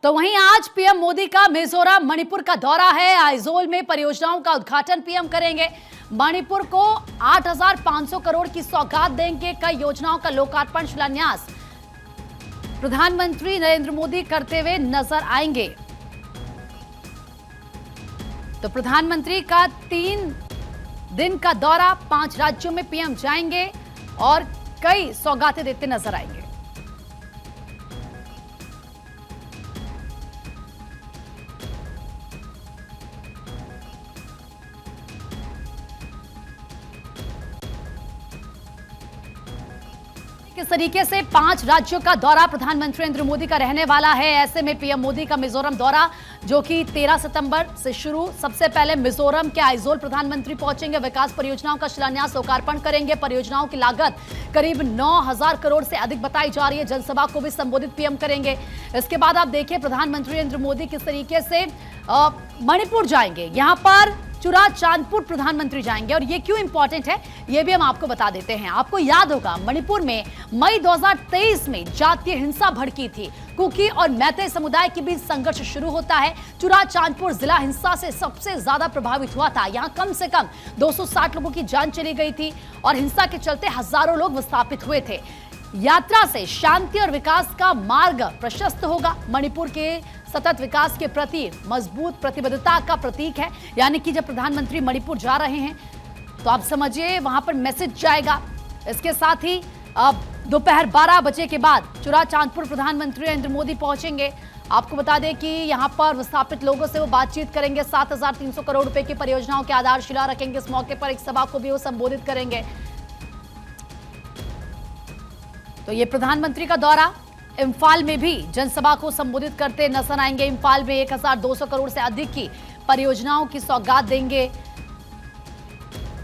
तो वहीं आज पीएम मोदी का मिजोरम मणिपुर का दौरा है। आइजोल में परियोजनाओं का उद्घाटन पीएम करेंगे। मणिपुर को 8,500 करोड़ की सौगात देंगे। कई योजनाओं का लोकार्पण शिलान्यास प्रधानमंत्री नरेंद्र मोदी करते हुए नजर आएंगे। तो प्रधानमंत्री का 3 दिन का दौरा, 5 राज्यों में पीएम जाएंगे और कई सौगातें देते नजर आएंगे। किस तरीके से 5 राज्यों का दौरा प्रधानमंत्री नरेंद्र मोदी का रहने वाला है। ऐसे में पीएम मोदी का मिजोरम दौरा जो कि 13 सितंबर से शुरू, सबसे पहले मिजोरम के आइजोल प्रधानमंत्री पहुंचेंगे। विकास परियोजनाओं का शिलान्यास लोकार्पण करेंगे। परियोजनाओं की लागत करीब 9,000 करोड़ से अधिक बताई जा रही है। जनसभा को भी संबोधित पीएम करेंगे। इसके बाद आप देखिए प्रधानमंत्री नरेंद्र मोदी किस तरीके से मणिपुर जाएंगे। यहां पर चुराचांदपुर प्रधानमंत्री जाएंगे और ये क्यों इंपॉर्टेंट है ये भी हम आपको बता देते हैं। आपको याद होगा मणिपुर में मई 2023 में जातीय हिंसा भड़की थी। कुकी और मैते समुदाय के बीच संघर्ष शुरू होता है। चुराचांदपुर जिला हिंसा से सबसे ज्यादा प्रभावित हुआ था। यहां कम से कम 260 लोगों की जान चली गई थी और हिंसा के चलते हजारों लोग विस्थापित हुए थे। यात्रा से शांति और विकास का मार्ग प्रशस्त होगा। मणिपुर के सतत विकास के प्रति मजबूत प्रतिबद्धता का प्रतीक है। यानी कि जब प्रधानमंत्री मणिपुर जा रहे हैं तो आप समझिए वहां पर मैसेज जाएगा। इसके साथ ही अब दोपहर 12 बजे के बाद चुराचांदपुर प्रधानमंत्री नरेंद्र मोदी पहुंचेंगे। आपको बता दें कि यहां पर विस्थापित लोगों से वो बातचीत करेंगे। 7,300 करोड़ रुपए की परियोजनाओं की आधारशिला रखेंगे। इस मौके पर एक सभा को भी वो संबोधित करेंगे। तो ये प्रधानमंत्री का दौरा। इम्फाल में भी जनसभा को संबोधित करते नजर आएंगे। इम्फाल में 1,200 करोड़ से अधिक की परियोजनाओं की सौगात देंगे।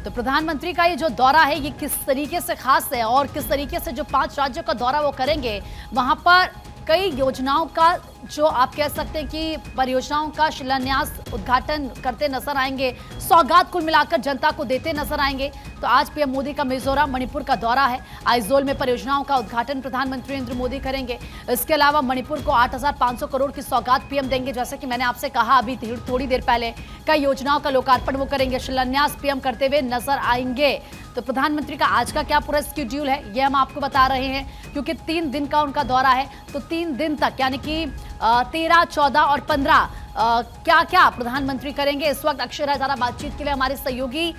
तो प्रधानमंत्री का ये जो दौरा है ये किस तरीके से खास है और किस तरीके से जो 5 राज्यों का दौरा वो करेंगे, वहां पर कई योजनाओं का जो आप कह सकते हैं कि परियोजनाओं का शिलान्यास उद्घाटन करते नजर आएंगे। सौगात कुल मिलाकर जनता को देते नजर आएंगे। तो आज पीएम मोदी का मिजोरम मणिपुर का दौरा है। आइजोल में परियोजनाओं का उद्घाटन प्रधानमंत्री नरेंद्र मोदी करेंगे। इसके अलावा मणिपुर को 8,500 करोड़ की सौगात पीएम देंगे। जैसा कि मैंने आपसे कहा अभी थोड़ी देर पहले, कई योजनाओं का लोकार्पण वो करेंगे। शिलान्यास पीएम करते हुए नजर आएंगे। तो प्रधानमंत्री का आज का क्या पूरा शेड्यूल है ये हम आपको बता रहे हैं, क्योंकि 3 दिन का उनका दौरा है। तो 3 दिन तक यानी कि 13, 14 और 15 क्या क्या प्रधानमंत्री करेंगे। इस वक्त अक्षय हजारा बातचीत के लिए हमारे सहयोगी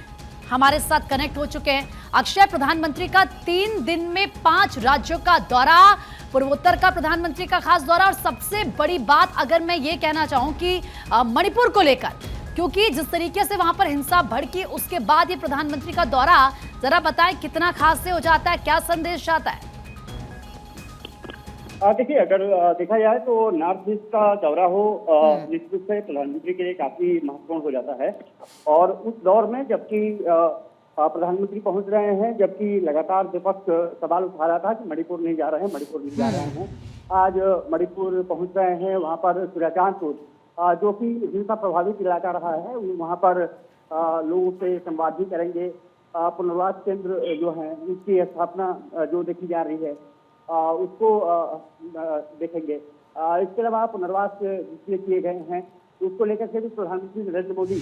हमारे साथ कनेक्ट हो चुके हैं। अक्षय, प्रधानमंत्री का 3 दिन में 5 राज्यों का दौरा, पूर्वोत्तर का प्रधानमंत्री का खास दौरा, और सबसे बड़ी बात अगर मैं ये कहना चाहूं कि मणिपुर को लेकर, क्योंकि जिस तरीके से वहां पर हिंसा भड़की उसके बाद ये प्रधानमंत्री का दौरा, जरा बताएं कितना खास से हो जाता है, क्या संदेश आता है? देखिए, अगर देखा जाए तो नॉर्थ ईस्ट का दौरा हो निश्चित रूप से प्रधानमंत्री के लिए काफी महत्वपूर्ण हो जाता है। और उस दौर में जबकि प्रधानमंत्री पहुंच रहे हैं, जबकि लगातार विपक्ष सवाल उठा रहा था कि मणिपुर नहीं जा रहे हैं, मणिपुर नहीं जा रहे हैं। आज मणिपुर पहुंच रहे हैं। वहां पर चुराचांदपुर जो कि हिंसा प्रभावित इलाका रहा है, वहां पर लोगों से संवाद भी करेंगे। पुनर्वास केंद्र जो है उसकी स्थापना जो देखी जा रही है उसको देखेंगे। इसके अलावा पुनर्वास जितने किए गए हैं उसको लेकर के भी प्रधानमंत्री नरेंद्र मोदी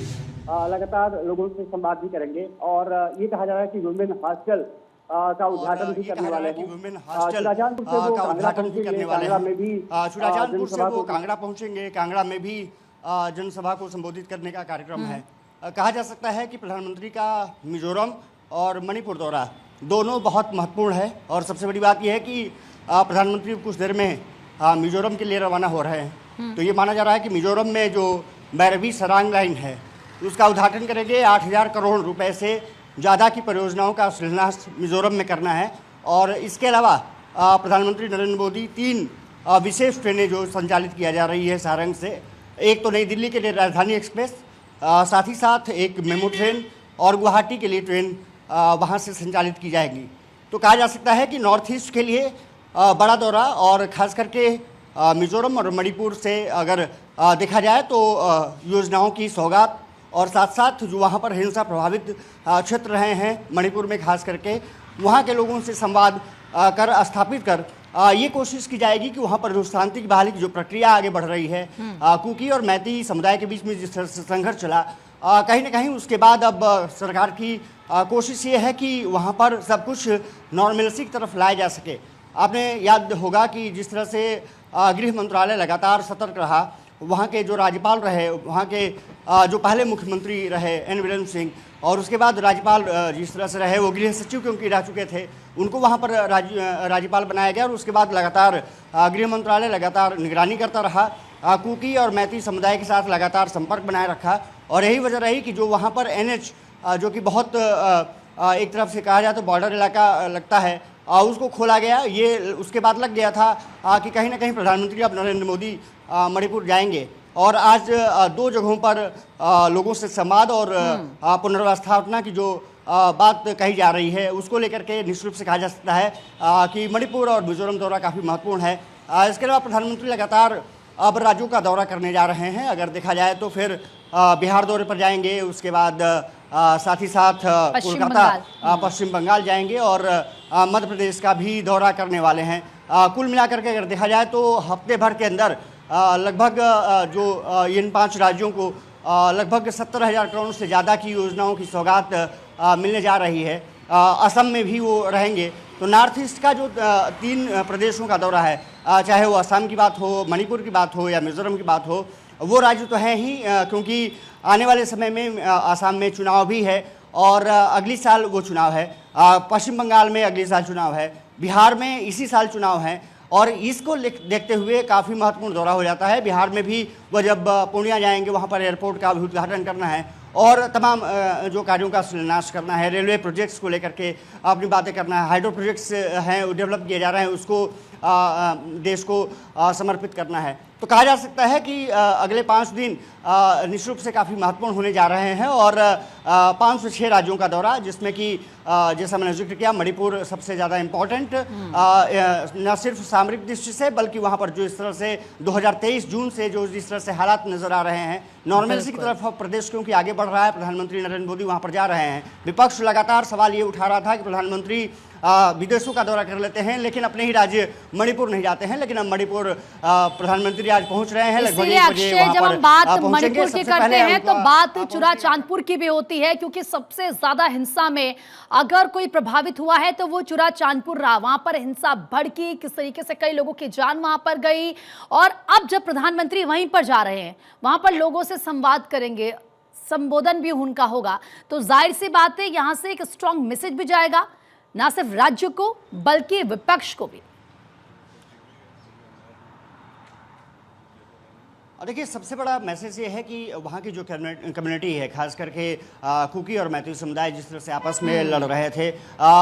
लगातार लोगों से संवाद भी करेंगे। और ये कहा जा रहा है कि वुमेन हॉस्टल का उद्घाटन भी करने वाले हैं। चुराचांदपुर से वो कांगड़ा पहुंचेंगे, कांगड़ा में भी चुराचांदपुर से वो कांगड़ा पहुंचेंगे। कांगड़ा में भी जनसभा को संबोधित करने का कार्यक्रम है। कहा जा सकता है कि प्रधानमंत्री का मिजोरम और मणिपुर दौरा दोनों बहुत महत्वपूर्ण है। और सबसे बड़ी बात यह है कि प्रधानमंत्री कुछ देर में मिजोरम के लिए रवाना हो रहे हैं। तो ये माना जा रहा है कि मिजोरम में जो बैरवी सरांग लाइन है उसका उद्घाटन करेंगे। 8,000 करोड़ रुपए से ज़्यादा की परियोजनाओं का शिलान्यास मिजोरम में करना है। और इसके अलावा प्रधानमंत्री नरेंद्र मोदी 3 विशेष ट्रेनें जो संचालित किया जा रही है सारंग से, एक तो नई दिल्ली के लिए राजधानी एक्सप्रेस, साथ ही साथ एक मेमू ट्रेन और गुवाहाटी के लिए ट्रेन वहाँ से संचालित की जाएगी। तो कहा जा सकता है कि नॉर्थ ईस्ट के लिए बड़ा दौरा, और ख़ास करके मिजोरम और मणिपुर से अगर देखा जाए तो योजनाओं की सौगात, और साथ साथ जो वहाँ पर हिंसा प्रभावित क्षेत्र रहे हैं मणिपुर में, खास करके वहाँ के लोगों से संवाद कर स्थापित कर ये कोशिश की जाएगी कि वहाँ पर जो शांति की बहाली की जो प्रक्रिया आगे बढ़ रही है, कुकी और मैती समुदाय के बीच में जिस तरह से संघर्ष चला, कहीं ना कहीं उसके बाद अब सरकार की कोशिश ये है कि वहाँ पर सब कुछ नॉर्मलसी की तरफ लाया जा सके। आपने याद होगा कि जिस तरह से गृह मंत्रालय लगातार सतर्क रहा, वहाँ के जो राज्यपाल रहे, वहाँ के जो पहले मुख्यमंत्री रहे एन वीरेंद्र सिंह, और उसके बाद राज्यपाल जिस तरह से रहे वो गृह सचिव क्योंकि रह चुके थे, उनको वहाँ पर राज्यपाल बनाया गया और उसके बाद लगातार गृह मंत्रालय लगातार निगरानी करता रहा, कुकी और मैती समुदाय के साथ लगातार संपर्क बनाए रखा। और यही वजह रही कि जो वहाँ पर NH जो कि बहुत एक तरफ से कहा जाए तो बॉर्डर इलाका लगता है, उसको खोला गया। ये उसके बाद लग गया था कि कहीं ना कहीं प्रधानमंत्री अब नरेंद्र मोदी मणिपुर जाएंगे और आज 2 जगहों पर लोगों से संवाद और पुनर्व्यवस्थापना की जो बात कही जा रही है उसको लेकर के निश्चित रूप से कहा जा सकता है कि मणिपुर और मिजोरम दौरा काफ़ी महत्वपूर्ण है। इसके अलावा प्रधानमंत्री लगातार अब राज्यों का दौरा करने जा रहे हैं। अगर देखा जाए तो फिर बिहार दौरे पर जाएंगे, उसके बाद साथ ही साथ कोलकाता पश्चिम बंगाल जाएंगे और मध्य प्रदेश का भी दौरा करने वाले हैं। कुल मिलाकर के अगर देखा जाए तो हफ्ते भर के अंदर लगभग जो इन 5 राज्यों को लगभग 70,000 करोड़ से ज़्यादा की योजनाओं की सौगात मिलने जा रही है। असम में भी वो रहेंगे। तो नॉर्थ ईस्ट का जो 3 प्रदेशों का दौरा है, चाहे वो असम की बात हो, मणिपुर की बात हो या मिजोरम की बात हो, वो राज्य तो हैं ही क्योंकि आने वाले समय में असम में चुनाव भी है और अगली साल वो चुनाव है, पश्चिम बंगाल में अगले साल चुनाव है, बिहार में इसी साल चुनाव है और इसको देखते हुए काफ़ी महत्वपूर्ण दौरा हो जाता है। बिहार में भी वो जब पूर्णिया जाएंगे, वहाँ पर एयरपोर्ट का भी उद्घाटन करना है और तमाम जो कार्यों का शिलान्यास करना है, रेलवे प्रोजेक्ट्स को लेकर के अपनी बातें करना है, हाइड्रो प्रोजेक्ट्स हैं वो डेवलप किए जा रहे हैं, उसको देश को समर्पित करना है। तो कहा जा सकता है कि अगले 5 दिन निश्चित रूप से काफ़ी महत्वपूर्ण होने जा रहे हैं और 5 से 6 राज्यों का दौरा, जिसमें कि जैसा मैंने जिक्र किया मणिपुर सबसे ज़्यादा इम्पोर्टेंट न सिर्फ सामरिक दृष्टि से बल्कि वहाँ पर जो इस तरह से 2023 जून से जो जिस तरह से हालात नज़र आ रहे हैं नॉर्मलसी की तरफ प्रदेश क्योंकि आगे बढ़ रहा है, प्रधानमंत्री नरेंद्र मोदी वहाँ पर जा रहे हैं। विपक्ष लगातार सवाल ये उठा रहा था कि प्रधानमंत्री विदेशों का दौरा कर लेते हैं लेकिन अपने ही राज्य मणिपुर नहीं जाते हैं, लेकिन अब मणिपुर प्रधानमंत्री आज पहुंच रहे हैं। लगभग 1 बजे वहां जब पर हम बात मणिपुर की करते हैं तो बात चुरा चांदपुर की भी होती है क्योंकि सबसे ज्यादा हिंसा में अगर कोई प्रभावित हुआ है तो वो चुरा चांदपुर रहा। वहां पर हिंसा भड़की, किस तरीके से कई लोगों की जान वहां पर गई और अब जब प्रधानमंत्री वहीं पर जा रहे हैं, वहां पर लोगों से संवाद करेंगे, संबोधन भी उनका होगा, तो जाहिर सी बात है यहां से एक स्ट्रांग मैसेज भी जाएगा ना सिर्फ राज्य को बल्कि विपक्ष को भी। और देखिए सबसे बड़ा मैसेज ये है कि वहाँ की जो कम्युनिटी है, खास करके कुकी और मैती समुदाय जिस तरह से आपस में लड़ रहे थे,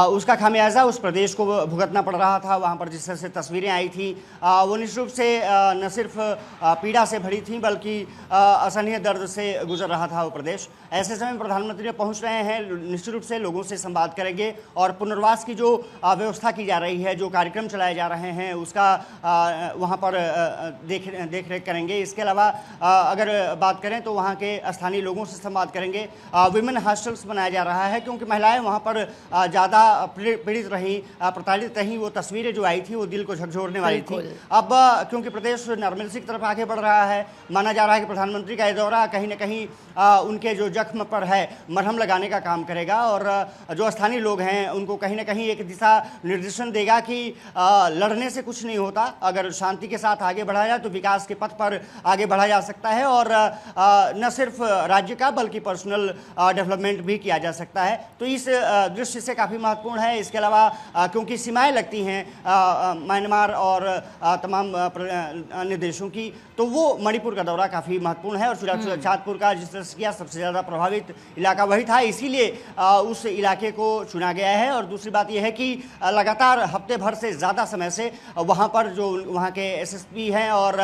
उसका खामियाजा उस प्रदेश को भुगतना पड़ रहा था। वहाँ पर जिस तरह से तस्वीरें आई थी वो निश्चित रूप से न सिर्फ पीड़ा से भरी थी बल्कि असहनीय दर्द से गुजर रहा था वो प्रदेश। ऐसे समय में प्रधानमंत्री पहुँच रहे हैं, निश्चित रूप से लोगों से संवाद करेंगे और पुनर्वास की जो व्यवस्था की जा रही है, जो कार्यक्रम चलाए जा रहे हैं उसका वहाँ पर देख रेख करेंगे। इसके अलावा अगर बात करें तो वहाँ के स्थानीय लोगों से संवाद करेंगे। विमेन हॉस्टल्स बनाया जा रहा है क्योंकि महिलाएं वहाँ पर ज़्यादा पीड़ित रहीं, प्रताड़ित रहीं। वो तस्वीरें जो आई थी वो दिल को झकझोरने वाली थी। अब क्योंकि प्रदेश नॉर्मलसी की तरफ आगे बढ़ रहा है, माना जा रहा है कि प्रधानमंत्री का ये दौरा कहीं ना कहीं उनके जो जख्म पर है मरहम लगाने का काम करेगा और जो स्थानीय लोग हैं उनको कहीं ना कहीं एक दिशा निर्देशन देगा कि लड़ने से कुछ नहीं होता, अगर शांति के साथ आगे बढ़ा जाए तो विकास के पथ पर आगे बढ़ा जा सकता है और न सिर्फ राज्य का बल्कि पर्सनल डेवलपमेंट भी किया जा सकता है। तो इस दृष्टि से काफ़ी महत्वपूर्ण है। इसके अलावा क्योंकि सीमाएं लगती हैं म्यांमार और तमाम अन्य देशों की, तो वो मणिपुर का दौरा काफ़ी महत्वपूर्ण है और चांदपुर का जिस तरह से किया सबसे ज़्यादा प्रभावित इलाका वही था, इसीलिए उस इलाके को चुना गया है। और दूसरी बात यह है कि लगातार हफ्ते भर से ज़्यादा समय से वहाँ पर जो वहाँ के SSP हैं और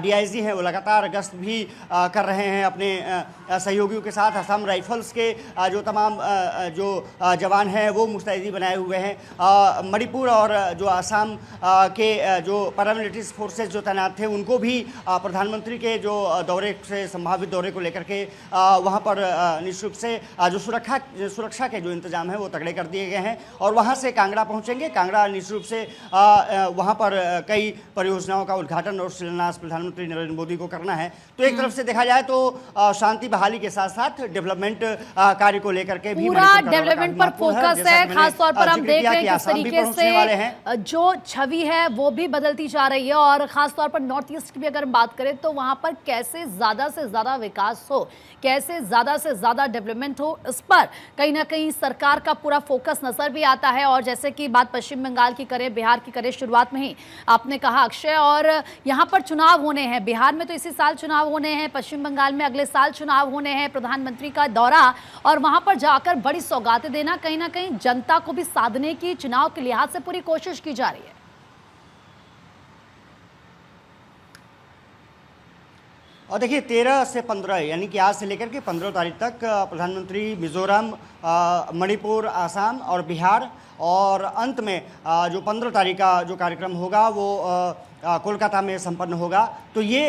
DIG हैं वो लगातार गश्त भी कर रहे हैं अपने सहयोगियों के साथ। असम राइफल्स के जो तमाम जो जवान हैं वो मुस्तैदी बनाए हुए हैं। मणिपुर और जो असम के जो पैरामिलिट्री फोर्सेस जो तैनात थे उनको भी प्रधानमंत्री के जो दौरे से संभावित दौरे को लेकर के वहाँ पर निःशुल्क से जो सुरक्षा के जो इंतजाम है वो तगड़े कर दिए गए हैं और वहाँ से कांगड़ा पहुँचेंगे। कांगड़ा निःशुल्क से वहाँ पर कई परियोजनाओं का उद्घाटन और शिलान्यास प्रधानमंत्री नरेंद्र मोदी को करना है। तो एक तरफ से देखा जाए तो शांति बहाली के साथ साथ डेवलपमेंट कार्य को लेकर के भी पूरा डेवलपमेंट पर फोकस है। खासतौर पर हम देख रहे हैं किस तरीके से जो छवि है वो भी बदलती जा रही है और खासतौर पर नॉर्थ ईस्ट की भी अगर हम बात करें तो वहां पर कैसे ज्यादा से ज्यादा विकास हो, कैसे ज्यादा से ज्यादा डेवलपमेंट हो, इस पर कहीं ना कहीं सरकार का पूरा फोकस नजर भी आता है। और जैसे कि बात पश्चिम बंगाल की करें, बिहार की करें, शुरुआत में ही आपने कहा अक्षय, और यहाँ पर चुनाव होने हैं। बिहार में तो इसी साल चुनाव होने हैं, पश्चिम बंगाल में अगले साल चुनाव होने हैं। प्रधानमंत्री का दौरा और वहां पर जाकर बड़ी सौगातें देना, कहीं ना कहीं जनता को भी साधने की चुनाव के लिहाज से पूरी कोशिश की जा रही है। और देखिए 13 से 15 यानी कि आज से लेकर के 15 तारीख तक प्रधानमंत्री मिजोरम, मणिपुर, आसाम और बिहार, और अंत में जो 15 तारीख का जो कार्यक्रम होगा वो कोलकाता में संपन्न होगा। तो ये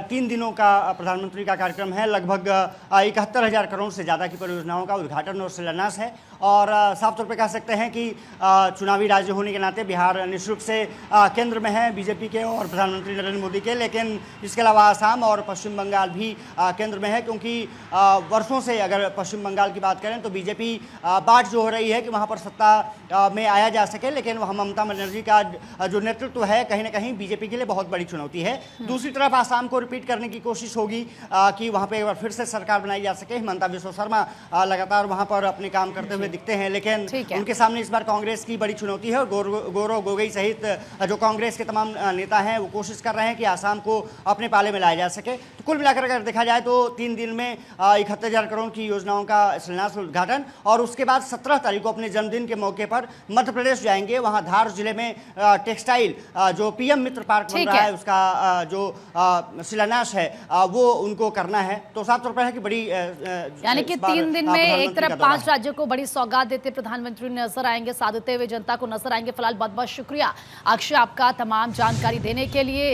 3 दिनों का प्रधानमंत्री का कार्यक्रम है। लगभग 71,000 करोड़ से ज़्यादा की परियोजनाओं का उद्घाटन और शिलान्यास है। और साफ तौर पे कह सकते हैं कि चुनावी राज्य होने के नाते बिहार निःशुल्क से केंद्र में है बीजेपी के और प्रधानमंत्री नरेंद्र मोदी के, लेकिन इसके अलावा आसाम और पश्चिम बंगाल भी केंद्र में है, क्योंकि वर्षों से अगर पश्चिम बंगाल की बात करें तो बीजेपी बाट जो हो रही है कि वहाँ पर सत्ता में आया जा सके, लेकिन वहाँ ममता बनर्जी का जो नेतृत्व है कहीं ना कहीं बीजेपी के लिए बहुत बड़ी चुनौती है। दूसरी तरफ आसाम को रिपीट करने की कोशिश होगी कि वहाँ पे एक बार फिर से सरकार बनाई जा सके। हिमंता बिस्वा शर्मा लगातार वहाँ पर अपने काम करते हुए दिखते हैं, लेकिन उनके सामने इस बार कांग्रेस की बड़ी चुनौती है और गौरव गोगोई सहित जो कांग्रेस के तमाम नेता हैं वो कोशिश कर रहे हैं कि आसाम को अपने पाले में लाया जा सके। तो कुल मिलाकर अगर देखा जाए तो 3 दिन में 71,000 करोड़ की योजनाओं का शिलान्यास उद्घाटन, और उसके बाद 17 तारीख को अपने जन्मदिन के मौके पर मध्य प्रदेश जाएंगे। वहाँ धार जिले में टेक्सटाइल जो पीएम मित्र पार्क बन रहा है उसका जो शिलान्यास है वो उनको करना है। तो साफ तौर पर है कि बड़ी यानी कि 3 दिन में एक तरफ 5 राज्यों को बड़ी सौगात देते प्रधानमंत्री नजर आएंगे, साधते हुए जनता को नजर आएंगे। फिलहाल बहुत बहुत शुक्रिया अक्षय आपका तमाम जानकारी देने के लिए।